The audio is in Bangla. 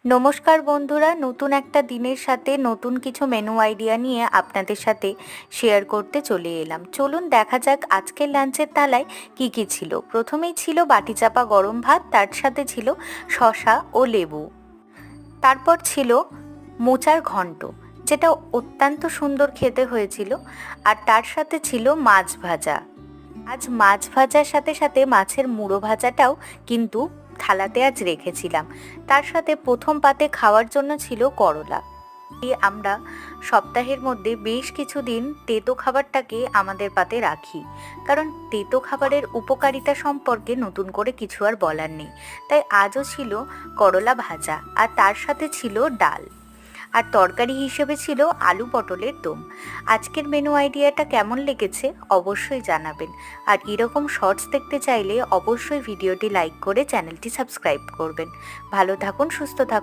নমস্কার বন্ধুরা, নতুন একটা দিনের সাথে নতুন কিছু মেনু আইডিয়া নিয়ে আপনাদের সাথে শেয়ার করতে চলে এলাম। চলুন দেখা যাক আজকের লাঞ্চের থালায় কি কি ছিল। প্রথমেই ছিল বাটি চাপা গরম ভাত, তার সাথে ছিল শসা ও লেবু। তারপর ছিল মোচার ঘন্ট, যেটা অত্যন্ত সুন্দর খেতে হয়েছিল। আর তার সাথে ছিল মাছ ভাজা। আজ মাছ ভাজার সাথে সাথে মাছের মুড়ো ভাজাটাও কিন্তু থালাতে আজ রেখেছিলাম। তার সাথে প্রথম পাতে খাওয়ার জন্য ছিল করলা। আমরা সপ্তাহের মধ্যে বেশ কিছুদিন তেতো খাবারটাকে আমাদের পাতে রাখি, কারণ তেতো খাবারের উপকারিতা সম্পর্কে নতুন করে কিছু আর বলার নেই। তাই আজও ছিল করলা ভাজা, আর তার সাথে ছিল ডাল। আর তরকারি হিসেবে ছিল আলু পটলের দম। আজকের মেনু আইডিয়াটা কেমন লেগেছে অবশ্যই জানাবেন। আর এরকম শর্টস দেখতে চাইলে অবশ্যই ভিডিওটি লাইক করে চ্যানেলটি সাবস্ক্রাইব করবেন। ভালো থাকুন, সুস্থ থাকুন।